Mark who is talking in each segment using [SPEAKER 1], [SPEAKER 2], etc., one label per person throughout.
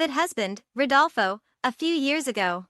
[SPEAKER 1] But husband, Rodolfo, a few years ago.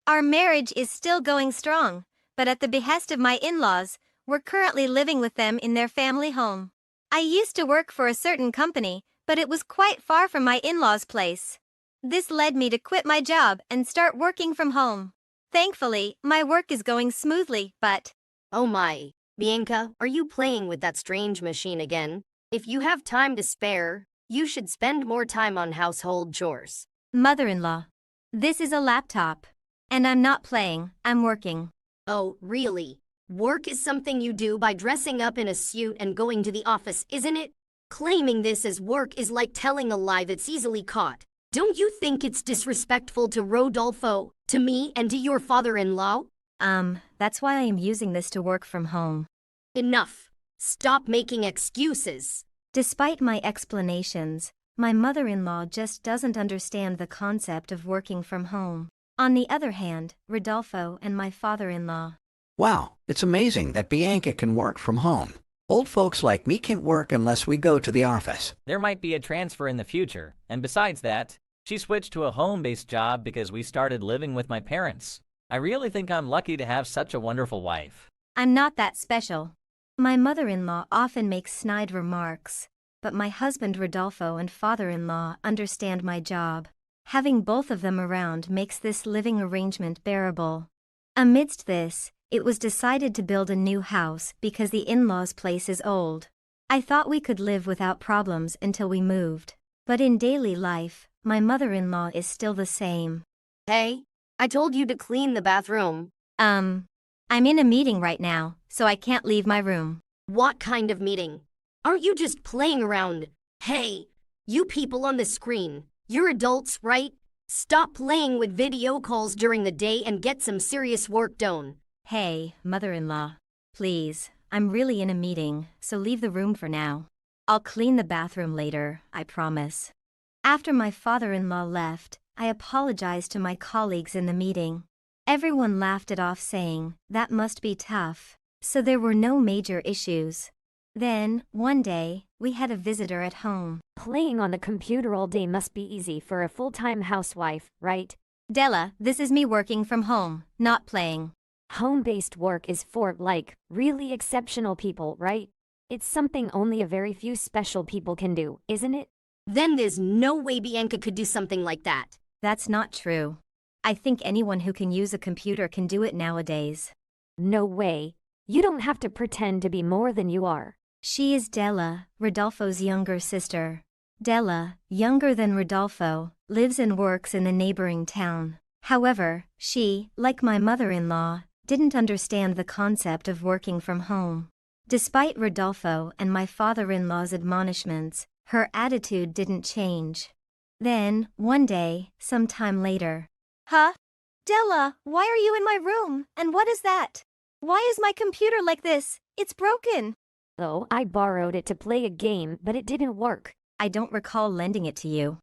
[SPEAKER 1] Our marriage is still going strong, but at the behest of my in-laws, we're currently living with them in their family home. I used to work for a certain company, but it was quite far from my in-laws' place. This led me to quit my job and start working from home. Thankfully, my work is going smoothly, but...
[SPEAKER 2] Oh my, Bianca, are you playing with that strange machine again? If you have time to spare, you should spend more time on household chores.
[SPEAKER 1] Mother-in-law. This is a laptop. And I'm not playing, I'm working.
[SPEAKER 2] Oh, really? Work is something you do by dressing up in a suit and going to the office, isn't it? Claiming this as work is like telling a lie that's easily caught. Don't you think it's disrespectful to Rodolfo, to me, and to your father-in-law?
[SPEAKER 1] That's why I am using this to work from home.
[SPEAKER 2] Enough. Stop making excuses.
[SPEAKER 1] Despite my explanations, my mother-in-law just doesn't understand the concept of working from home. On the other hand, Rodolfo and my father-in-law.
[SPEAKER 3] Wow, it's amazing that Bianca can work from home. Old folks like me can't work unless we go to the office.
[SPEAKER 4] There might be a transfer in the future, and besides that, she switched to a home-based job because we started living with my parents. I really think I'm lucky to have such a wonderful wife.
[SPEAKER 1] I'm not that special. My mother-in-law often makes snide remarks, but my husband Rodolfo and father-in-law understand my job. Having both of them around makes this living arrangement bearable. Amidst this, it was decided to build a new house because the in-laws' place is old. I thought we could live without problems until we moved. But in daily life, my mother-in-law is still the same.
[SPEAKER 2] Hey, I told you to clean the bathroom.
[SPEAKER 1] I'm in a meeting right now, so I can't leave my room.
[SPEAKER 2] What kind of meeting? Aren't you just playing around? Hey, you people on the screen, you're adults, right? Stop playing with video calls during the day and get some serious work done.
[SPEAKER 1] Hey, mother-in-law. Please, I'm really in a meeting, so leave the room for now. I'll clean the bathroom later, I promise. After my father-in-law left, I apologized to my colleagues in the meeting. Everyone laughed it off saying, that must be tough. So there were no major issues. Then, one day, we had a visitor at home.
[SPEAKER 5] Playing on the computer all day must be easy for a full-time housewife, right?
[SPEAKER 1] Della, this is me working from home, not playing.
[SPEAKER 5] Home-based work is for, like, really exceptional people, right? It's something only a very few special people can do, isn't it?
[SPEAKER 2] Then there's no way Bianca could do something like that.
[SPEAKER 1] That's not true. I think anyone who can use a computer can do it nowadays.
[SPEAKER 5] No way. You don't have to pretend to be more than you are.
[SPEAKER 1] She is Della, Rodolfo's younger sister. Della, younger than Rodolfo, lives and works in the neighboring town. However, she, like my mother-in-law, didn't understand the concept of working from home. Despite Rodolfo and my father-in-law's admonishments, her attitude didn't change. Then, one day, some time later. Huh? Della, why are you in my room? And what is that? Why is my computer like this? It's broken.
[SPEAKER 5] Oh, I borrowed it to play a game, but it didn't work.
[SPEAKER 1] I don't recall lending it to you.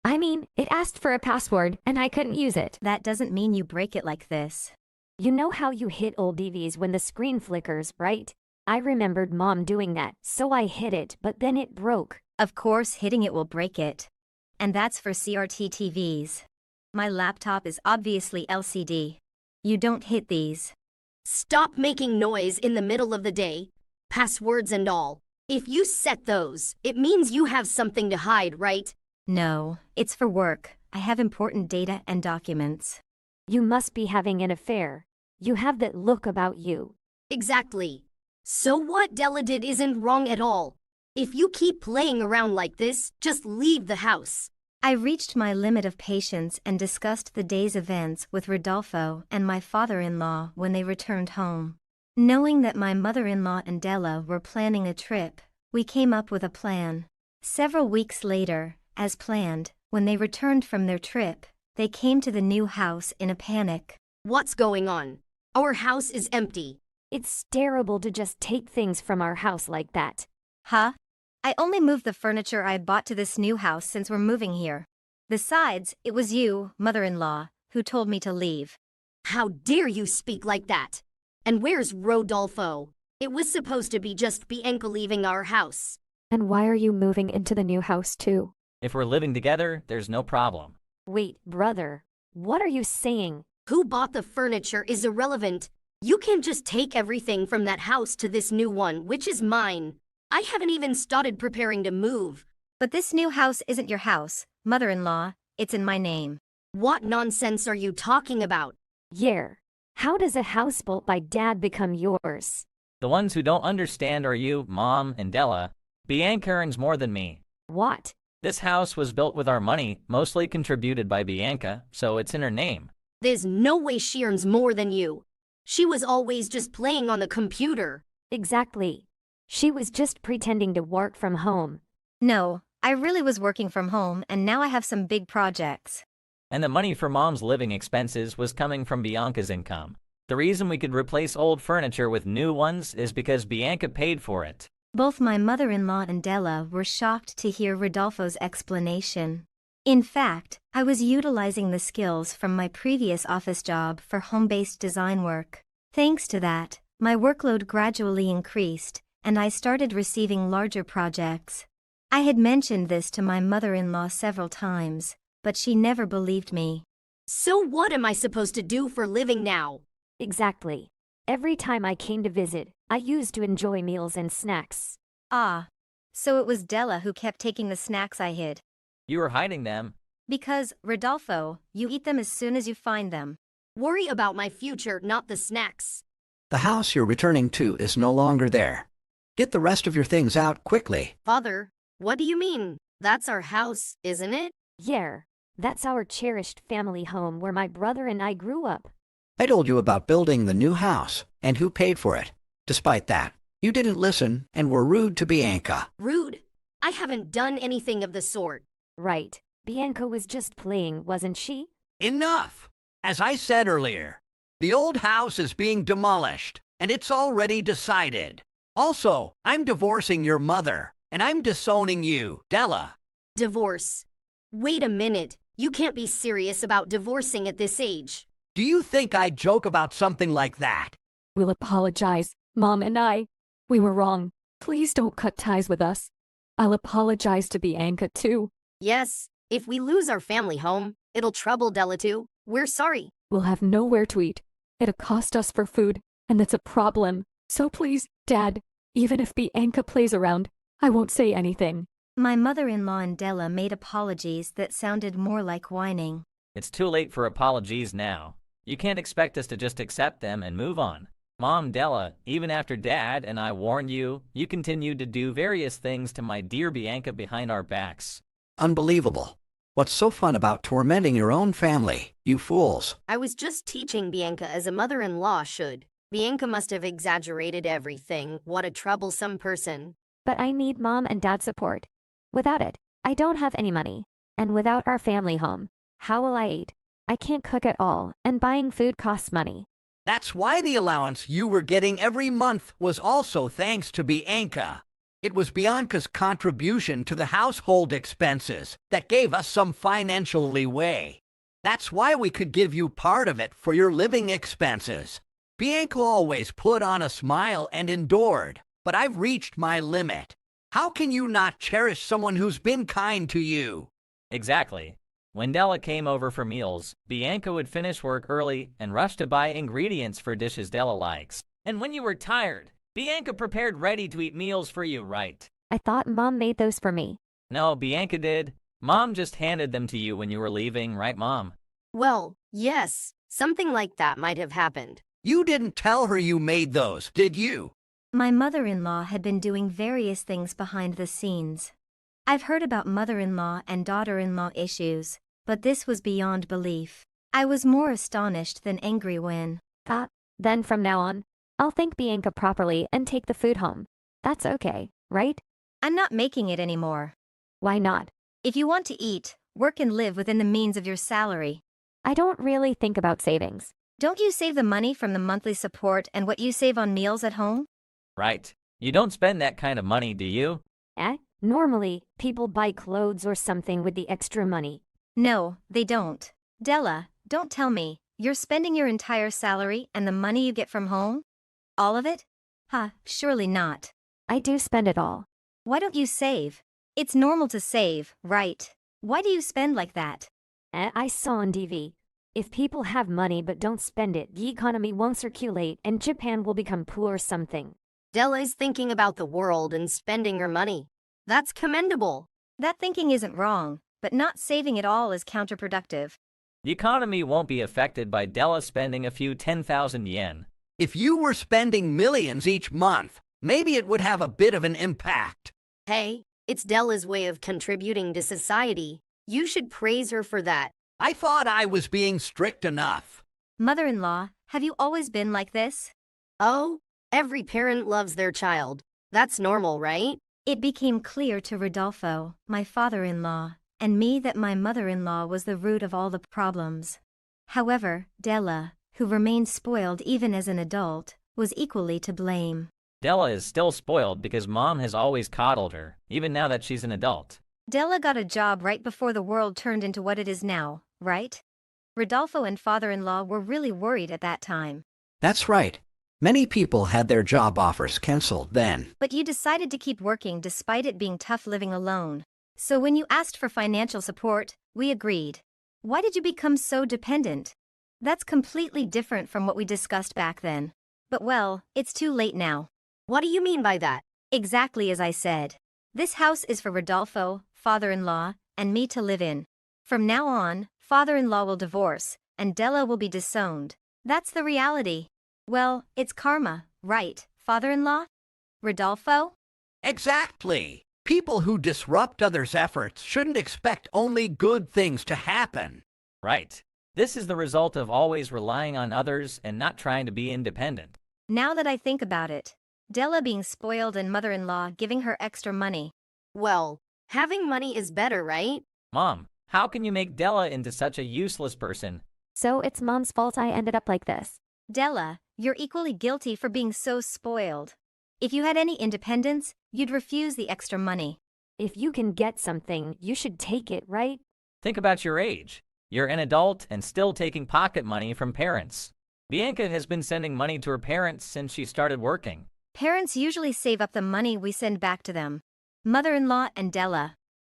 [SPEAKER 5] I mean, it asked for a password, and I couldn't use it.
[SPEAKER 1] That doesn't mean you break it like this.
[SPEAKER 5] You know how you hit old DVs when the screen flickers, right? I remembered Mom doing that, so I hit it, but then it broke.
[SPEAKER 1] Of course, hitting it will break it. And that's for CRT TVs. My laptop is obviously LCD. You don't hit these.
[SPEAKER 2] Stop making noise in the middle of the day. Passwords and all. If you set those, it means you have something to hide, right?
[SPEAKER 1] No, it's for work. I have important data and documents.
[SPEAKER 5] You must be having an affair. You have that look about you.
[SPEAKER 2] Exactly. So what Della did isn't wrong at all. If you keep playing around like this, just leave the house.
[SPEAKER 1] I reached my limit of patience and discussed the day's events with Rodolfo and my father-in-law when they returned home. Knowing that my mother-in-law and Della were planning a trip, we came up with a plan. Several weeks later, as planned, when they returned from their trip, they came to the new house in a panic.
[SPEAKER 2] What's going on? Our house is empty.
[SPEAKER 5] It's terrible to just take things from our house like that.
[SPEAKER 1] Huh? I only moved the furniture I bought to this new house since we're moving here. Besides, it was you, mother-in-law, who told me to leave.
[SPEAKER 2] How dare you speak like that? And where's Rodolfo? It was supposed to be just Bianca leaving our house.
[SPEAKER 5] And why are you moving into the new house too?
[SPEAKER 4] If we're living together, there's no problem.
[SPEAKER 5] Wait, brother. What are you saying?
[SPEAKER 2] Who bought the furniture is irrelevant. You can't just take everything from that house to this new one, which is mine. I haven't even started preparing to move.
[SPEAKER 1] But this new house isn't your house, mother-in-law, it's in my name.
[SPEAKER 2] What nonsense are you talking about?
[SPEAKER 5] Yeah. How does a house built by dad become yours?
[SPEAKER 4] The ones who don't understand are you, Mom, and Della. Bianca earns more than me.
[SPEAKER 5] What?
[SPEAKER 4] This house was built with our money, mostly contributed by Bianca, so it's in her name.
[SPEAKER 2] There's no way she earns more than you. She was always just playing on the computer.
[SPEAKER 5] Exactly. She was just pretending to work from home.
[SPEAKER 1] No, I really was working from home and now I have some big projects.
[SPEAKER 4] And the money for Mom's living expenses was coming from Bianca's income. The reason we could replace old furniture with new ones is because Bianca paid for it.
[SPEAKER 1] Both my mother-in-law and Della were shocked to hear Rodolfo's explanation. In fact, I was utilizing the skills from my previous office job for home-based design work. Thanks to that, my workload gradually increased, and I started receiving larger projects. I had mentioned this to my mother-in-law several times, but she never believed me.
[SPEAKER 2] So what am I supposed to do for living now?
[SPEAKER 5] Exactly. Every time I came to visit, I used to enjoy meals and snacks.
[SPEAKER 1] Ah, so it was Della who kept taking the snacks I hid.
[SPEAKER 4] You were hiding them.
[SPEAKER 1] Because, Rodolfo, you eat them as soon as you find them.
[SPEAKER 2] Worry about my future, not the snacks.
[SPEAKER 3] The house you're returning to is no longer there. Get the rest of your things out quickly.
[SPEAKER 2] Father, what do you mean? That's our house, isn't it?
[SPEAKER 5] Yeah. That's our cherished family home where my brother and I grew up.
[SPEAKER 3] I told you about building the new house and who paid for it. Despite that, you didn't listen and were rude to Bianca.
[SPEAKER 2] Rude. I haven't done anything of the sort.
[SPEAKER 5] Right. Bianca was just playing, wasn't she?
[SPEAKER 3] Enough! As I said earlier, the old house is being demolished, and it's already decided. Also, I'm divorcing your mother, and I'm disowning you, Della.
[SPEAKER 2] Divorce. Wait a minute. You can't be serious about divorcing at this age.
[SPEAKER 3] Do you think I'd joke about something like that?
[SPEAKER 6] We'll apologize, Mom and I. We were wrong. Please don't cut ties with us. I'll apologize to Bianca too.
[SPEAKER 2] Yes, if we lose our family home, it'll trouble Della too. We're sorry.
[SPEAKER 6] We'll have nowhere to eat. It'll cost us for food, and that's a problem. So please, Dad, even if Bianca plays around, I won't say anything.
[SPEAKER 1] My mother-in-law and Della made apologies that sounded more like whining.
[SPEAKER 4] It's too late for apologies now. You can't expect us to just accept them and move on. Mom, Della, even after Dad and I warned you, you continued to do various things to my dear Bianca behind our backs.
[SPEAKER 3] Unbelievable. What's so fun about tormenting your own family, you fools?
[SPEAKER 2] I was just teaching Bianca as a mother-in-law should. Bianca must have exaggerated everything. What a troublesome person.
[SPEAKER 5] But I need Mom and Dad's support. Without it, I don't have any money. And without our family home, how will I eat? I can't cook at all, and buying food costs money.
[SPEAKER 3] That's why the allowance you were getting every month was also thanks to Bianca. It was Bianca's contribution to the household expenses that gave us some financial leeway. That's why we could give you part of it for your living expenses. Bianca always put on a smile and endured, but I've reached my limit. How can you not cherish someone who's been kind to you?
[SPEAKER 4] Exactly. When Della came over for meals, Bianca would finish work early and rush to buy ingredients for dishes Della likes. And when you were tired, Bianca prepared ready-to-eat meals for you, right?
[SPEAKER 5] I thought Mom made those for me.
[SPEAKER 4] No, Bianca did. Mom just handed them to you when you were leaving, right, Mom?
[SPEAKER 2] Well, yes, something like that might have happened.
[SPEAKER 3] You didn't tell her you made those, did you?
[SPEAKER 1] My mother-in-law had been doing various things behind the scenes. I've heard about mother-in-law and daughter-in-law issues, but this was beyond belief. I was more astonished than angry when...
[SPEAKER 5] Then from now on, I'll thank Bianca properly and take the food home. That's okay, right?
[SPEAKER 1] I'm not making it anymore.
[SPEAKER 5] Why not?
[SPEAKER 1] If you want to eat, work and live within the means of your salary.
[SPEAKER 5] I don't really think about savings.
[SPEAKER 1] Don't you save the money from the monthly support and what you save on meals at home?
[SPEAKER 4] Right. You don't spend that kind of money, do you?
[SPEAKER 5] Normally, people buy clothes or something with the extra money.
[SPEAKER 1] No, they don't. Della, don't tell me. You're spending your entire salary and the money you get from home? All of it? Surely not.
[SPEAKER 5] I do spend it all.
[SPEAKER 1] Why don't you save? It's normal to save, right? Why do you spend like that?
[SPEAKER 5] I saw on TV. If people have money but don't spend it, the economy won't circulate and Japan will become poor or something.
[SPEAKER 2] Della is thinking about the world and spending her money. That's commendable.
[SPEAKER 1] That thinking isn't wrong, but not saving it all is counterproductive.
[SPEAKER 4] The economy won't be affected by Della spending a few 10,000 yen.
[SPEAKER 3] If you were spending millions each month, maybe it would have a bit of an impact.
[SPEAKER 2] Hey, it's Della's way of contributing to society. You should praise her for that.
[SPEAKER 3] I thought I was being strict enough.
[SPEAKER 1] Mother-in-law, have you always been like this?
[SPEAKER 2] Oh, every parent loves their child. That's normal, right?
[SPEAKER 1] It became clear to Rodolfo, my father-in-law, and me that my mother-in-law was the root of all the problems. However, Della, who remained spoiled even as an adult, was equally to blame.
[SPEAKER 4] Della is still spoiled because Mom has always coddled her, even now that she's an adult.
[SPEAKER 1] Della got a job right before the world turned into what it is now, right? Rodolfo and father-in-law were really worried at that time.
[SPEAKER 3] That's right. Many people had their job offers canceled then.
[SPEAKER 1] But you decided to keep working despite it being tough living alone. So when you asked for financial support, we agreed. Why did you become so dependent? That's completely different from what we discussed back then. But well, it's too late now.
[SPEAKER 2] What do you mean by that?
[SPEAKER 1] Exactly as I said. This house is for Rodolfo, father-in-law, and me to live in. From now on, father-in-law will divorce, and Della will be disowned. That's the reality. Well, it's karma, right, father-in-law? Rodolfo?
[SPEAKER 3] Exactly. People who disrupt others' efforts shouldn't expect only good things to happen.
[SPEAKER 4] Right. This is the result of always relying on others and not trying to be independent.
[SPEAKER 1] Now that I think about it, Della being spoiled and mother-in-law giving her extra money.
[SPEAKER 2] Well, having money is better, right?
[SPEAKER 4] Mom, how can you make Della into such a useless person?
[SPEAKER 5] So it's Mom's fault I ended up like this.
[SPEAKER 1] Della, you're equally guilty for being so spoiled. If you had any independence, you'd refuse the extra money.
[SPEAKER 5] If you can get something, you should take it, right?
[SPEAKER 4] Think about your age. You're an adult and still taking pocket money from parents. Bianca has been sending money to her parents since she started working.
[SPEAKER 1] Parents usually save up the money we send back to them. Mother-in-law and Della.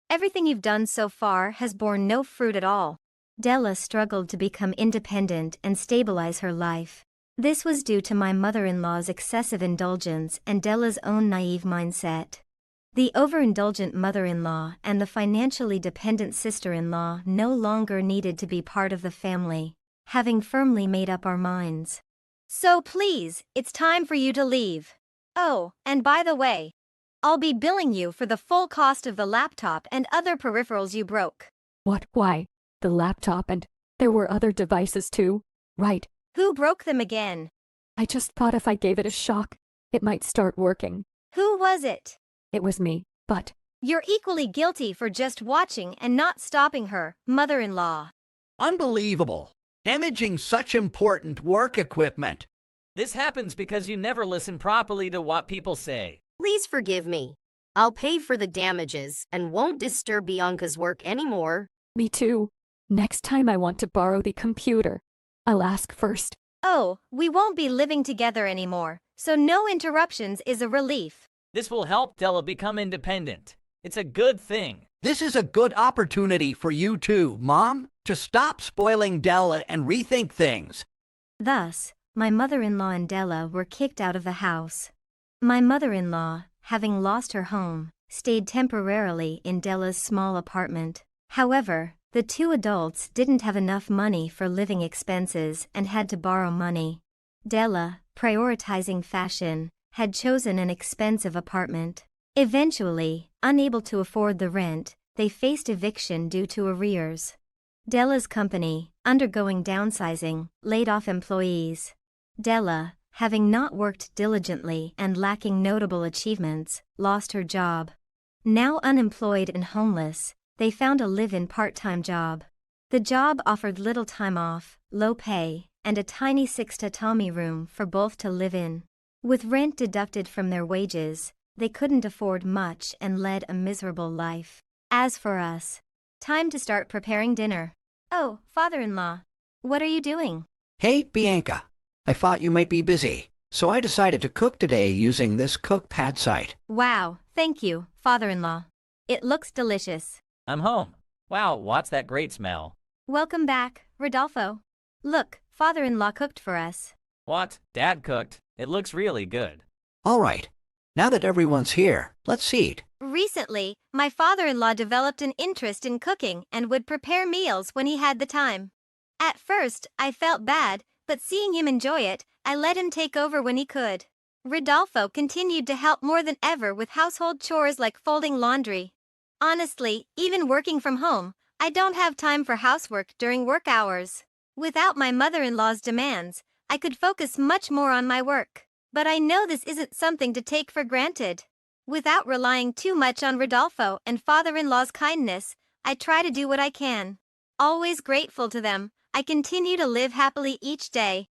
[SPEAKER 1] Everything you've done so far has borne no fruit at all. Della struggled to become independent and stabilize her life. This was due to my mother-in-law's excessive indulgence and Della's own naive mindset. The overindulgent mother-in-law and the financially dependent sister-in-law no longer needed to be part of the family, having firmly made up our minds. So please, it's time for you to leave. Oh, and by the way, I'll be billing you for the full cost of the laptop and other peripherals you broke.
[SPEAKER 6] What? Why? The laptop and there were other devices too, right?
[SPEAKER 1] Who broke them again?
[SPEAKER 6] I just thought if I gave it a shock, it might start working.
[SPEAKER 1] Who was it?
[SPEAKER 6] It was me, but
[SPEAKER 1] You're equally guilty for just watching and not stopping her, mother-in-law.
[SPEAKER 3] Unbelievable. Damaging such important work equipment.
[SPEAKER 4] This happens because you never listen properly to what people say.
[SPEAKER 2] Please forgive me. I'll pay for the damages and won't disturb Bianca's work anymore.
[SPEAKER 6] me too. Next time I want to borrow the computer, I'll ask first.
[SPEAKER 1] Oh, we won't be living together anymore, so no interruptions is a relief.
[SPEAKER 4] This will help Della become independent. It's a good thing.
[SPEAKER 3] This is a good opportunity for you too, Mom, to stop spoiling Della and rethink things.
[SPEAKER 1] Thus, my mother-in-law and Della were kicked out of the house. My mother-in-law, having lost her home, stayed temporarily in Della's small apartment. However, the two adults didn't have enough money for living expenses and had to borrow money. Della, prioritizing fashion, had chosen an expensive apartment. Eventually, unable to afford the rent, they faced eviction due to arrears. Della's company, undergoing downsizing, laid off employees. Della, having not worked diligently and lacking notable achievements, lost her job. Now unemployed and homeless, they found a live-in part-time job. The job offered little time off, low pay, and a tiny 6-tatami room for both to live in. With rent deducted from their wages, they couldn't afford much and led a miserable life. As for us, time to start preparing dinner. Oh, father-in-law, what are you doing?
[SPEAKER 3] Hey, Bianca. I thought you might be busy, so I decided to cook today using this cookpad site.
[SPEAKER 1] Wow, thank you, father-in-law. It looks delicious.
[SPEAKER 4] I'm home. Wow, what's that great smell?
[SPEAKER 1] Welcome back, Rodolfo. Look, father-in-law cooked for us.
[SPEAKER 4] What? Dad cooked. It looks really good.
[SPEAKER 3] All right. Now that everyone's here, let's eat.
[SPEAKER 1] Recently, my father-in-law developed an interest in cooking and would prepare meals when he had the time. At first, I felt bad, but seeing him enjoy it, I let him take over when he could. Rodolfo continued to help more than ever with household chores like folding laundry. Honestly, even working from home, I don't have time for housework during work hours. Without my mother-in-law's demands, I could focus much more on my work. But I know this isn't something to take for granted. Without relying too much on Rodolfo and father-in-law's kindness, I try to do what I can. Always grateful to them, I continue to live happily each day,